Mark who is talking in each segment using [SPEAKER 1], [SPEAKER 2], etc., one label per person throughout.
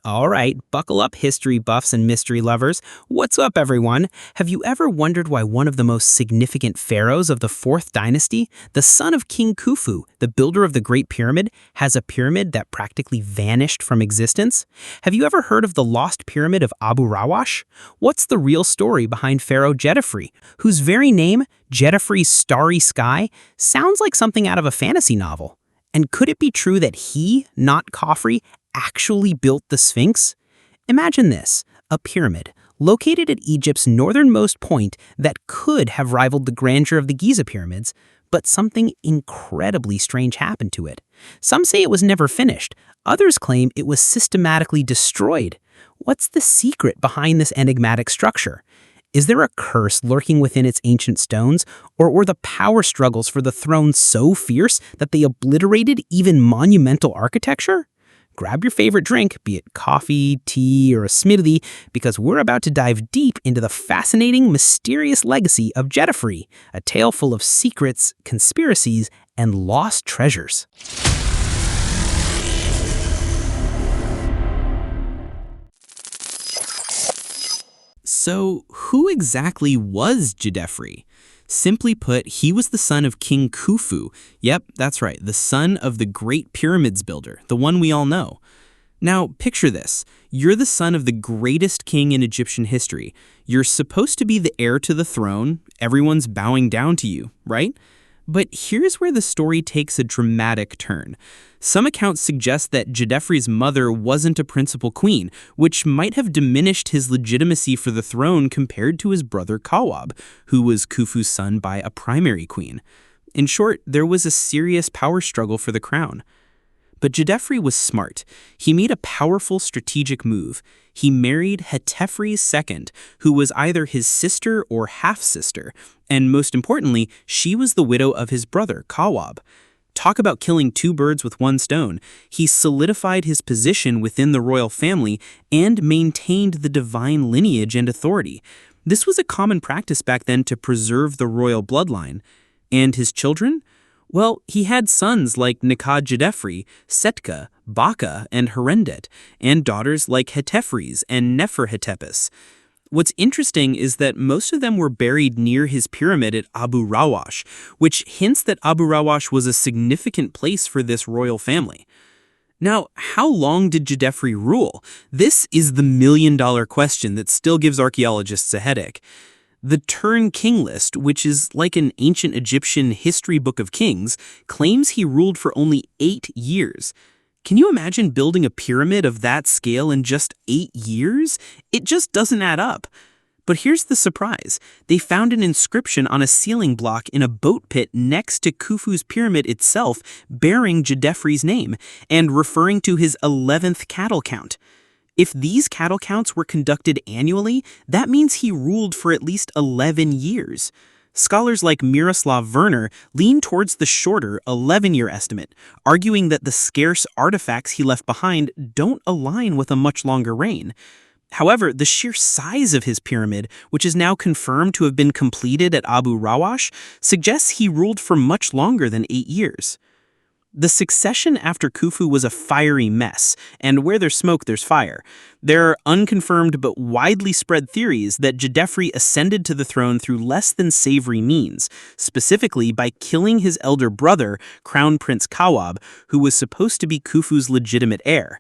[SPEAKER 1] All right, buckle up, history buffs and mystery lovers. What's up, everyone? Have you ever wondered why one of the most significant pharaohs of the 4th dynasty, the son of King Khufu, the builder of the Great Pyramid, has a pyramid that practically vanished from existence? Have you ever heard of the lost pyramid of Abu Rawash? What's the real story behind Pharaoh Djedefre, whose very name, Djedefre's Starry Sky, sounds like something out of a fantasy novel? And could it be true that he, not Khafre, actually built the Sphinx? Imagine this, a pyramid located at Egypt's northernmost point that could have rivaled the grandeur of the Giza pyramids, but something incredibly strange happened to it. Some say it was never finished, others claim it was systematically destroyed. What's the secret behind this enigmatic structure? Is there a curse lurking within its ancient stones, or were the power struggles for the throne so fierce that they obliterated even monumental architecture? Grab your favorite drink, be it coffee, tea, or a smoothie, because we're about to dive deep into the fascinating, mysterious legacy of Djedefre, a tale full of secrets, conspiracies, and lost treasures. So, who exactly was Djedefre? Simply put, he was the son of King Khufu. Yep, that's right, the son of the Great Pyramids builder, the one we all know. Now, picture this. You're the son of the greatest king in Egyptian history. You're supposed to be the heir to the throne. Everyone's bowing down to you, right? But here's where the story takes a dramatic turn. Some accounts suggest that Djedefre's mother wasn't a principal queen, which might have diminished his legitimacy for the throne compared to his brother Kawab, who was Khufu's son by a primary queen. In short, there was a serious power struggle for the crown. But Djedefre was smart. He made a powerful strategic move. He married Djedefre's second, who was either his sister or half-sister, and most importantly, she was the widow of his brother, Kawab. Talk about killing two birds with one stone. He solidified his position within the royal family and maintained the divine lineage and authority. This was a common practice back then to preserve the royal bloodline. And his children? Well, he had sons like Djedefre, Setka, Baka, and Herendet, and daughters like Hetepheres and Neferhetepes. What's interesting is that most of them were buried near his pyramid at Abu Rawash, which hints that Abu Rawash was a significant place for this royal family. Now, how long did Djedefre rule? This is the million-dollar question that still gives archaeologists a headache. The Turn King list, which is like an ancient Egyptian history book of kings, claims he ruled for only 8 years. Can you imagine building a pyramid of that scale in just 8 years? It just doesn't add up. But here's the surprise. They found an inscription on a ceiling block in a boat pit next to Khufu's pyramid itself bearing Djedefre's name and referring to his 11th cattle count. If these cattle counts were conducted annually, that means he ruled for at least 11 years. Scholars like Miroslav Werner lean towards the shorter 11-year estimate, arguing that the scarce artifacts he left behind don't align with a much longer reign. However, the sheer size of his pyramid, which is now confirmed to have been completed at Abu Rawash, suggests he ruled for much longer than 8 years. The succession after Khufu was a fiery mess, and where there's smoke, there's fire. There are unconfirmed but widely spread theories that Djedefre ascended to the throne through less than savory means, specifically by killing his elder brother, Crown Prince Kawab, who was supposed to be Khufu's legitimate heir.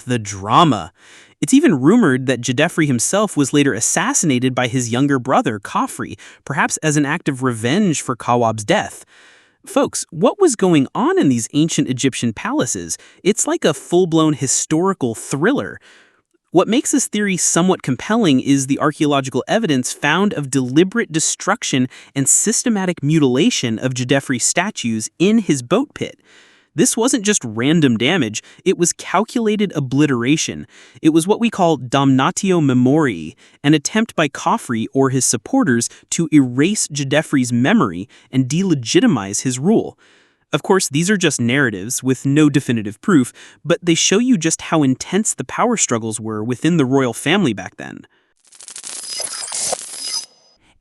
[SPEAKER 1] The drama. It's even rumored that Djedefre himself was later assassinated by his younger brother, Khafre, perhaps as an act of revenge for Kawab's death. Folks, what was going on in these ancient Egyptian palaces? It's like a full-blown historical thriller. What makes this theory somewhat compelling is the archaeological evidence found of deliberate destruction and systematic mutilation of Djedefre's statues in his boat pit. This wasn't just random damage, it was calculated obliteration. It was what we call damnatio memoriae, an attempt by Khafre or his supporters to erase Djedefre's memory and delegitimize his rule. Of course, these are just narratives with no definitive proof, but they show you just how intense the power struggles were within the royal family back then.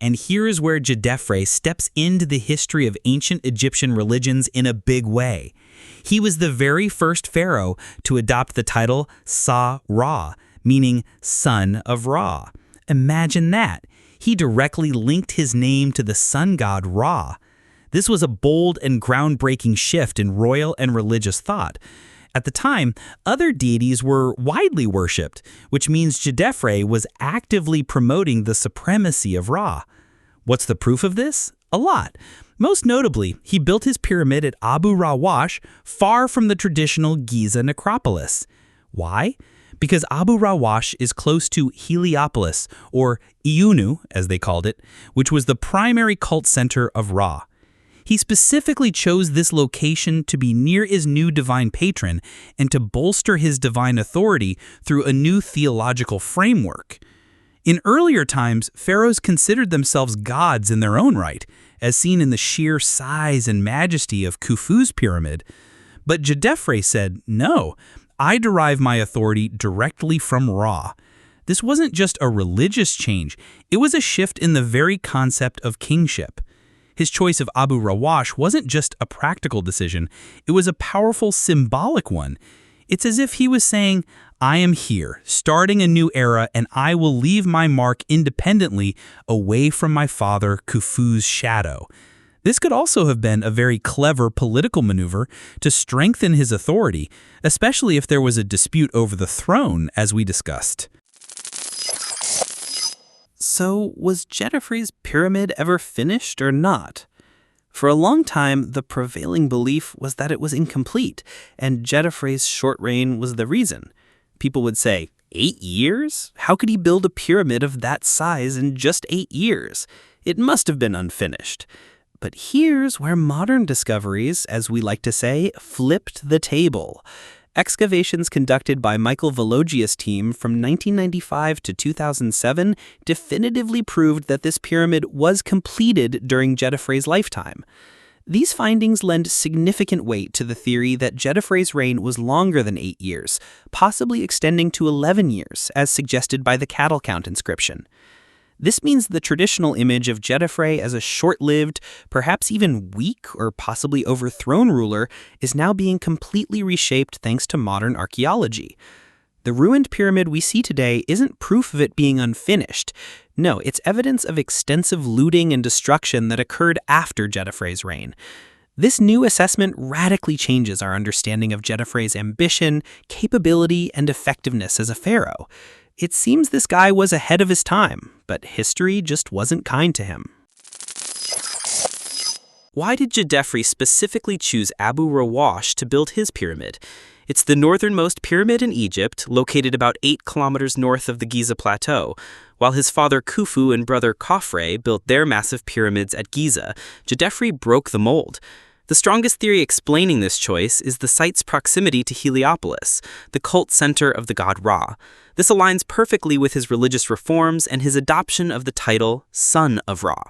[SPEAKER 2] And here is where Djedefre steps into the history of ancient Egyptian religions in a big way. He was the very first pharaoh to adopt the title Sa-Ra, meaning son of Ra. Imagine that. He directly linked his name to the sun god Ra. This was a bold and groundbreaking shift in royal and religious thought. At the time, other deities were widely worshipped, which means Djedefre was actively promoting the supremacy of Ra. What's the proof of this? A lot. Most notably, he built his pyramid at Abu Rawash, far from the traditional Giza necropolis. Why? Because Abu Rawash is close to Heliopolis, or Iunu, as they called it, which was the primary cult center of Ra. He specifically chose this location to be near his new divine patron and to bolster his divine authority through a new theological framework. In earlier times, pharaohs considered themselves gods in their own right, as seen in the sheer size and majesty of Khufu's pyramid. But Djedefre said, no, I derive my authority directly from Ra. This wasn't just a religious change, it was a shift in the very concept of kingship. His choice of Abu Rawash wasn't just a practical decision, it was a powerful symbolic one. It's as if he was saying, I am here, starting a new era, and I will leave my mark independently away from my father Khufu's shadow. This could also have been a very clever political maneuver to strengthen his authority, especially if there was a dispute over the throne, as we discussed.
[SPEAKER 1] So, was Djedefre's pyramid ever finished or not? For a long time, the prevailing belief was that it was incomplete, and Djedefre's short reign was the reason. People would say, 8 years? How could he build a pyramid of that size in just 8 years? It must have been unfinished. But here's where modern discoveries, as we like to say, flipped the table. Excavations conducted by Michael Vologia's team from 1995 to 2007 definitively proved that this pyramid was completed during Djedefre's lifetime. These findings lend significant weight to the theory that Djedefre's reign was longer than 8 years, possibly extending to 11 years, as suggested by the cattle count inscription. This means the traditional image of Djedefre as a short-lived, perhaps even weak or possibly overthrown ruler is now being completely reshaped thanks to modern archaeology. The ruined pyramid we see today isn't proof of it being unfinished. No, it's evidence of extensive looting and destruction that occurred after Djedefre's reign. This new assessment radically changes our understanding of Djedefre's ambition, capability, and effectiveness as a pharaoh. It seems this guy was ahead of his time, but history just wasn't kind to him. Why did Djedefre specifically choose Abu Rawash to build his pyramid? It's the northernmost pyramid in Egypt, located about 8 kilometers north of the Giza Plateau. While his father Khufu and brother Khafre built their massive pyramids at Giza, Djedefre broke the mold. The strongest theory explaining this choice is the site's proximity to Heliopolis, the cult center of the god Ra. This aligns perfectly with his religious reforms and his adoption of the title Son of Ra.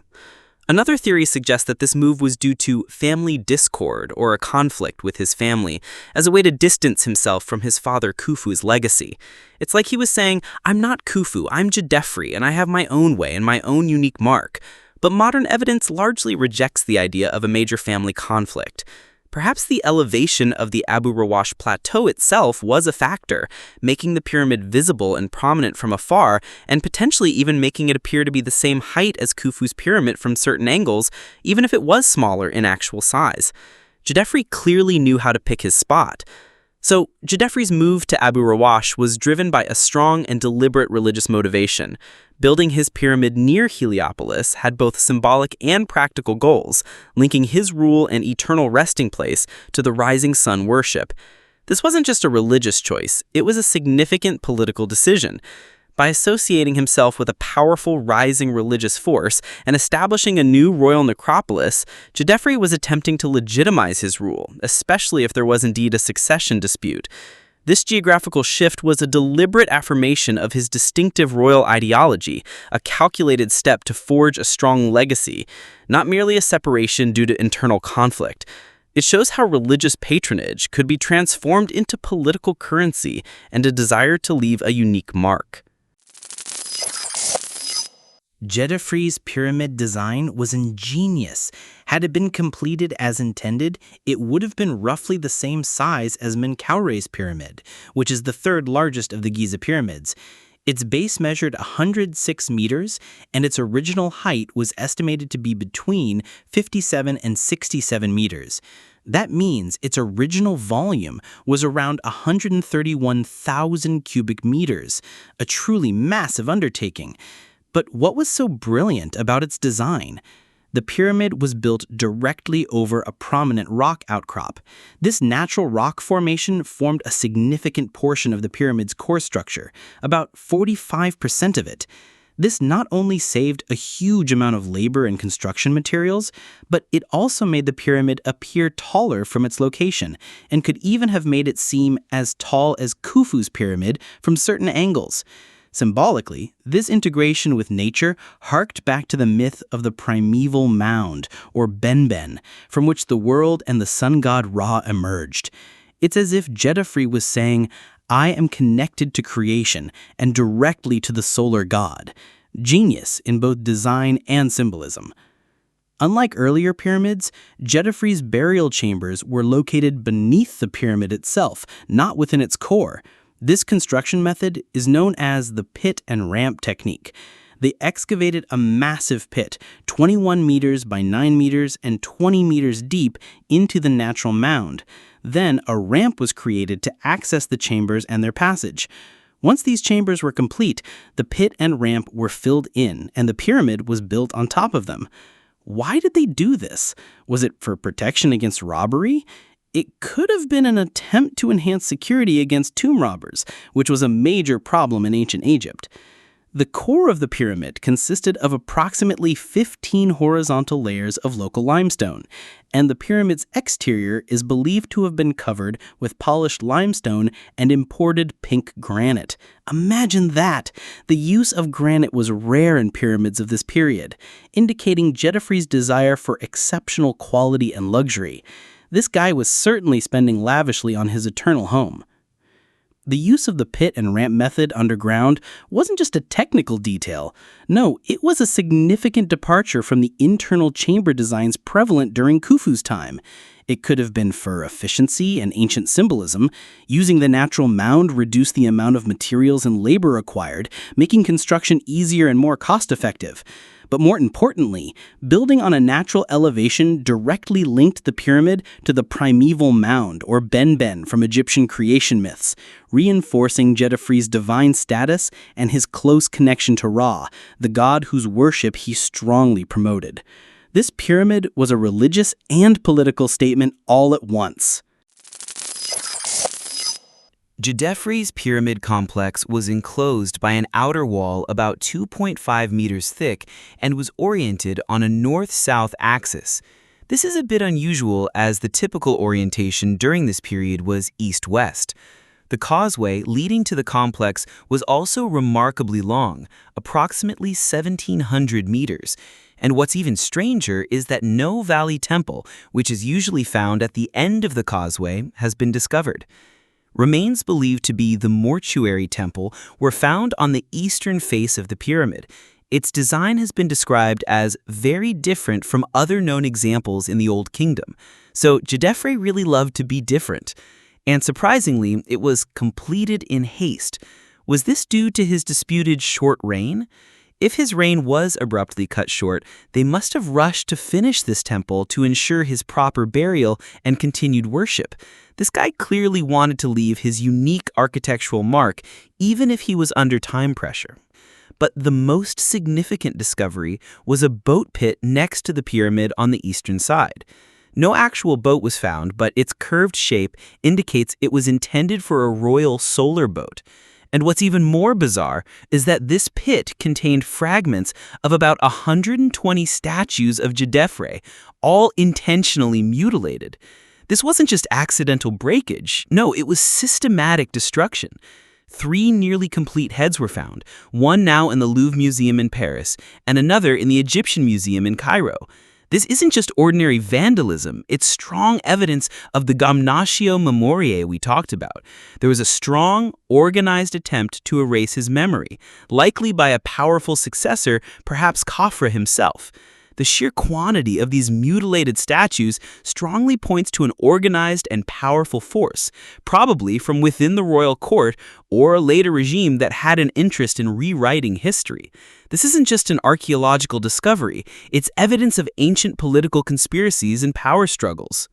[SPEAKER 1] Another theory suggests that this move was due to family discord or a conflict with his family, as a way to distance himself from his father Khufu's legacy. It's like he was saying, I'm not Khufu, I'm Djedefre, and I have my own way and my own unique mark. But modern evidence largely rejects the idea of a major family conflict. Perhaps the elevation of the Abu Rawash plateau itself was a factor, making the pyramid visible and prominent from afar, and potentially even making it appear to be the same height as Khufu's pyramid from certain angles, even if it was smaller in actual size. Djedefre clearly knew how to pick his spot. So, Djedefre's move to Abu Rawash was driven by a strong and deliberate religious motivation. Building his pyramid near Heliopolis had both symbolic and practical goals, linking his rule and eternal resting place to the rising sun worship. This wasn't just a religious choice, it was a significant political decision. By associating himself with a powerful rising religious force and establishing a new royal necropolis, Djedefre was attempting to legitimize his rule, especially if there was indeed a succession dispute. This geographical shift was a deliberate affirmation of his distinctive royal ideology, a calculated step to forge a strong legacy, not merely a separation due to internal conflict. It shows how religious patronage could be transformed into political currency and a desire to leave a unique mark.
[SPEAKER 3] Djedefre's pyramid design was ingenious. Had it been completed as intended, it would have been roughly the same size as Menkaura's pyramid, which is the third largest of the Giza pyramids. Its base measured 106 meters, and its original height was estimated to be between 57 and 67 meters. That means its original volume was around 131,000 cubic meters, a truly massive undertaking. But what was so brilliant about its design? The pyramid was built directly over a prominent rock outcrop. This natural rock formation formed a significant portion of the pyramid's core structure, about 45% of it. This not only saved a huge amount of labor and construction materials, but it also made the pyramid appear taller from its location, and could even have made it seem as tall as Khufu's pyramid from certain angles. Symbolically, this integration with nature harked back to the myth of the primeval mound, or Benben, from which the world and the sun god Ra emerged. It's as if Djedefre was saying, I am connected to creation and directly to the solar god. Genius in both design and symbolism. Unlike earlier pyramids, Djedefre's burial chambers were located beneath the pyramid itself, not within its core. This construction method is known as the pit and ramp technique. They excavated a massive pit, 21 meters by 9 meters and 20 meters deep, into the natural mound. Then a ramp was created to access the chambers and their passage. Once these chambers were complete, the pit and ramp were filled in, and the pyramid was built on top of them. Why did they do this? Was it for protection against robbery? It could have been an attempt to enhance security against tomb robbers, which was a major problem in ancient Egypt. The core of the pyramid consisted of approximately 15 horizontal layers of local limestone, and the pyramid's exterior is believed to have been covered with polished limestone and imported pink granite. Imagine that! The use of granite was rare in pyramids of this period, indicating Djedefre's desire for exceptional quality and luxury. This guy was certainly spending lavishly on his eternal home. The use of the pit and ramp method underground wasn't just a technical detail. No, it was a significant departure from the internal chamber designs prevalent during Khufu's time. It could have been for efficiency and ancient symbolism. Using the natural mound reduced the amount of materials and labor required, making construction easier and more cost-effective. But more importantly, building on a natural elevation directly linked the pyramid to the primeval mound, or Benben, from Egyptian creation myths, reinforcing Djedefre's divine status and his close connection to Ra, the god whose worship he strongly promoted. This pyramid was a religious and political statement all at once.
[SPEAKER 1] Djedefre's pyramid complex was enclosed by an outer wall about 2.5 meters thick and was oriented on a north-south axis. This is a bit unusual, as the typical orientation during this period was east-west. The causeway leading to the complex was also remarkably long, approximately 1,700 meters. And what's even stranger is that no valley temple, which is usually found at the end of the causeway, has been discovered. Remains believed to be the mortuary temple were found on the eastern face of the pyramid. Its design has been described as very different from other known examples in the Old Kingdom. So Djedefre really loved to be different. And surprisingly, it was completed in haste. Was this due to his disputed short reign? If his reign was abruptly cut short, they must have rushed to finish this temple to ensure his proper burial and continued worship. This guy clearly wanted to leave his unique architectural mark, even if he was under time pressure. But the most significant discovery was a boat pit next to the pyramid on the eastern side. No actual boat was found, but its curved shape indicates it was intended for a royal solar boat. And what's even more bizarre is that this pit contained fragments of about 120 statues of Djedefre, all intentionally mutilated. This wasn't just accidental breakage. No, it was systematic destruction. 3 nearly complete heads were found, one now in the Louvre Museum in Paris and another in the Egyptian Museum in Cairo. This isn't just ordinary vandalism, it's strong evidence of the damnatio memoriae we talked about. There was a strong, organized attempt to erase his memory, likely by a powerful successor, perhaps Khafre himself. The sheer quantity of these mutilated statues strongly points to an organized and powerful force, probably from within the royal court or a later regime that had an interest in rewriting history. This isn't just an archaeological discovery, it's evidence of ancient political conspiracies and power struggles.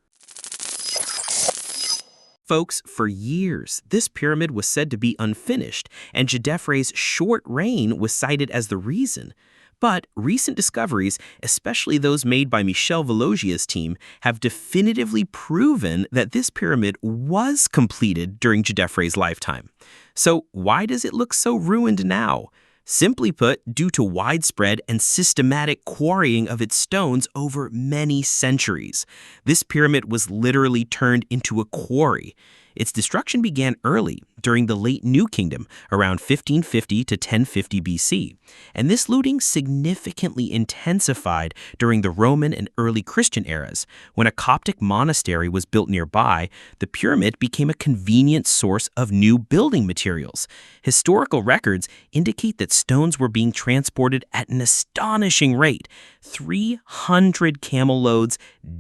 [SPEAKER 1] Folks, for years, this pyramid was said to be unfinished, and Djedefre's short reign was cited as the reason. But recent discoveries, especially those made by Michel Valogia's team, have definitively proven that this pyramid was completed during Djedefre's lifetime. So why does it look so ruined now? Simply put, due to widespread and systematic quarrying of its stones over many centuries. This pyramid was literally turned into a quarry. Its destruction began early, during the late New Kingdom, around 1550 to 1050 BC, and this looting significantly intensified during the Roman and early Christian eras. When a Coptic monastery was built nearby, the pyramid became a convenient source of new building materials. Historical records indicate that stones were being transported at an astonishing rate, 300 camel loads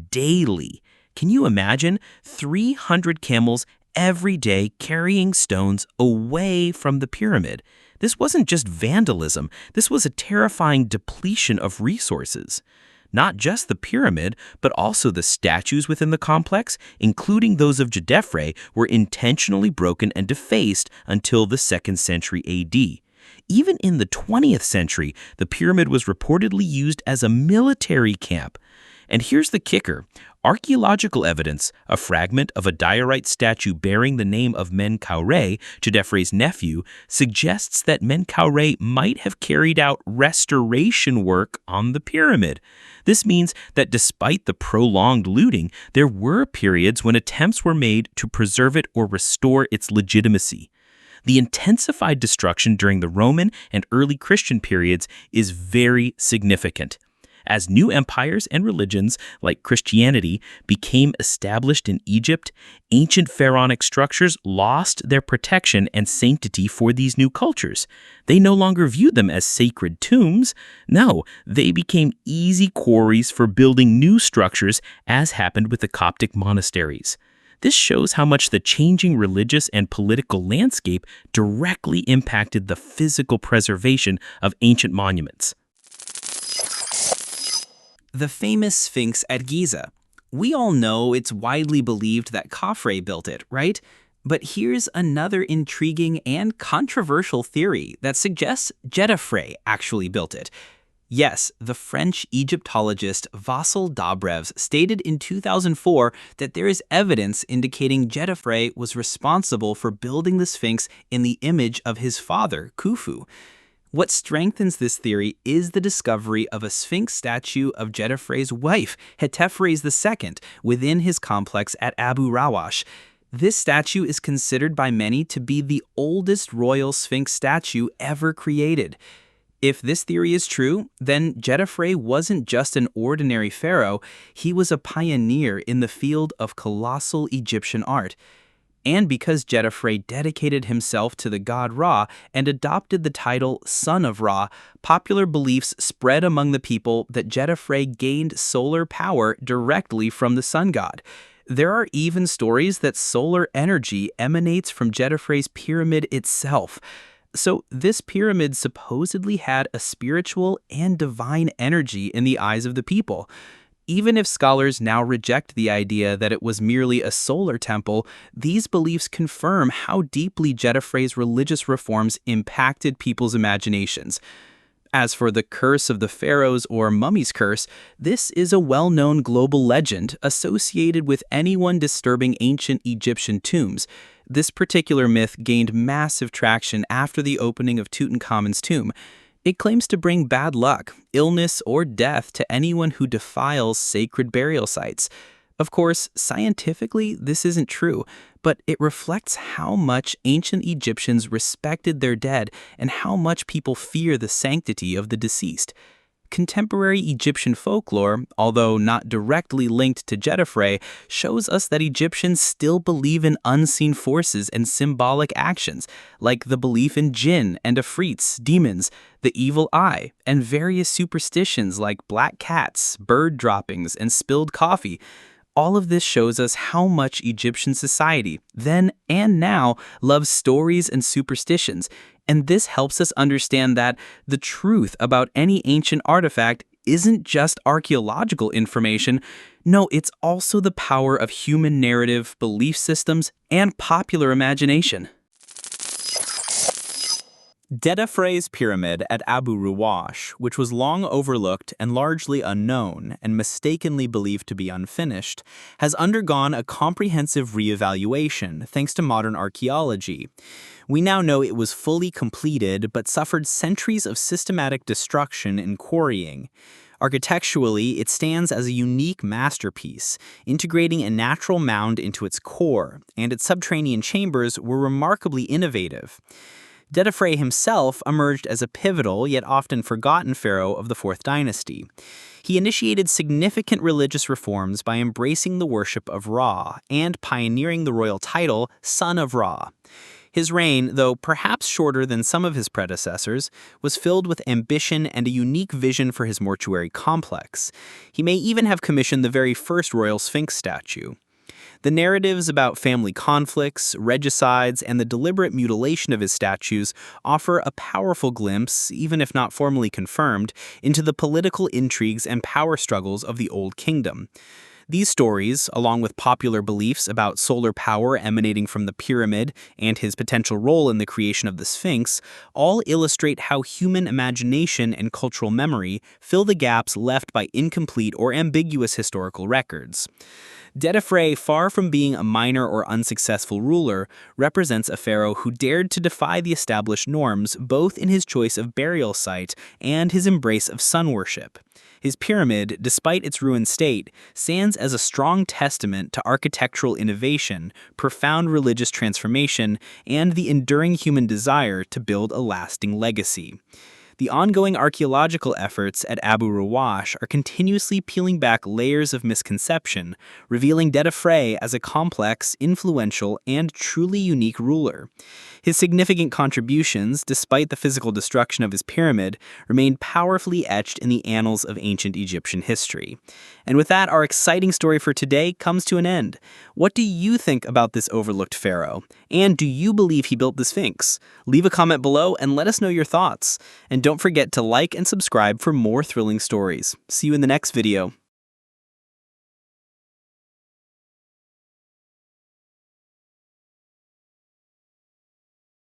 [SPEAKER 1] daily. Can you imagine 300 camels every day carrying stones away from the pyramid? This wasn't just vandalism, this was a terrifying depletion of resources. Not just the pyramid, but also the statues within the complex, including those of Djedefre, were intentionally broken and defaced until the 2nd century AD. Even in the 20th century, the pyramid was reportedly used as a military camp. And here's the kicker. Archaeological evidence, a fragment of a diorite statue bearing the name of Menkaure, Djedefre's nephew, suggests that Menkaure might have carried out restoration work on the pyramid. This means that despite the prolonged looting, there were periods when attempts were made to preserve it or restore its legitimacy. The intensified destruction during the Roman and early Christian periods is very significant. As new empires and religions, like Christianity, became established in Egypt, ancient pharaonic structures lost their protection and sanctity for these new cultures. They no longer viewed them as sacred tombs. No, they became easy quarries for building new structures, as happened with the Coptic monasteries. This shows how much the changing religious and political landscape directly impacted the physical preservation of ancient monuments.
[SPEAKER 3] The famous Sphinx at Giza. We all know it's widely believed that Khafre built it, right? But here's another intriguing and controversial theory that suggests Djedefre actually built it. Yes, the French Egyptologist Vassal Dobrev stated in 2004 that there is evidence indicating Djedefre was responsible for building the Sphinx in the image of his father, Khufu. What strengthens this theory is the discovery of a Sphinx statue of Djedefre's wife, Djetefres II, within his complex at Abu Rawash. This statue is considered by many to be the oldest royal Sphinx statue ever created. If this theory is true, then Djedefre wasn't just an ordinary pharaoh, he was a pioneer in the field of colossal Egyptian art. And because Djedefre dedicated himself to the god Ra and adopted the title Son of Ra, popular beliefs spread among the people that Djedefre gained solar power directly from the sun god. There are even stories that solar energy emanates from Djedefre's pyramid itself. So this pyramid supposedly had a spiritual and divine energy in the eyes of the people. Even if scholars now reject the idea that it was merely a solar temple, these beliefs confirm how deeply Djedefre's religious reforms impacted people's imaginations. As for the curse of the pharaohs or mummy's curse, this is a well-known global legend associated with anyone disturbing ancient Egyptian tombs. This particular myth gained massive traction after the opening of Tutankhamun's tomb. It claims to bring bad luck, illness, or death to anyone who defiles sacred burial sites. Of course, scientifically, this isn't true, but it reflects how much ancient Egyptians respected their dead and how much people fear the sanctity of the deceased. Contemporary Egyptian folklore, although not directly linked to Djedefre, shows us that Egyptians still believe in unseen forces and symbolic actions, like the belief in jinn and afrits, demons, the evil eye, and various superstitions like black cats, bird droppings, and spilled coffee. All of this shows us how much Egyptian society, then and now, loves stories and superstitions, and this helps us understand that the truth about any ancient artifact isn't just archaeological information. No, it's also the power of human narrative, belief systems, and popular imagination.
[SPEAKER 1] Djedefre's pyramid at Abu Rawash, which was long overlooked and largely unknown and mistakenly believed to be unfinished, has undergone a comprehensive reevaluation thanks to modern archaeology. We now know it was fully completed but suffered centuries of systematic destruction and quarrying. Architecturally, it stands as a unique masterpiece, integrating a natural mound into its core, and its subterranean chambers were remarkably innovative. Djedefre himself emerged as a pivotal yet often forgotten pharaoh of the 4th dynasty. He initiated significant religious reforms by embracing the worship of Ra and pioneering the royal title Son of Ra. His reign, though perhaps shorter than some of his predecessors, was filled with ambition and a unique vision for his mortuary complex. He may even have commissioned the very first royal Sphinx statue. The narratives about family conflicts, regicides, and the deliberate mutilation of his statues offer a powerful glimpse, even if not formally confirmed, into the political intrigues and power struggles of the Old Kingdom. These stories, along with popular beliefs about solar power emanating from the pyramid and his potential role in the creation of the Sphinx, all illustrate how human imagination and cultural memory fill the gaps left by incomplete or ambiguous historical records. Djedefre, far from being a minor or unsuccessful ruler, represents a pharaoh who dared to defy the established norms both in his choice of burial site and his embrace of sun worship. His pyramid, despite its ruined state, stands as a strong testament to architectural innovation, profound religious transformation, and the enduring human desire to build a lasting legacy. The ongoing archaeological efforts at Abu Rawash are continuously peeling back layers of misconception, revealing Djedefre as a complex, influential, and truly unique ruler. His significant contributions, despite the physical destruction of his pyramid, remain powerfully etched in the annals of ancient Egyptian history. And with that, our exciting story for today comes to an end. What do you think about this overlooked pharaoh? And do you believe he built the Sphinx? Leave a comment below and let us know your thoughts. And don't forget to like and subscribe for more thrilling stories. See you in the next video.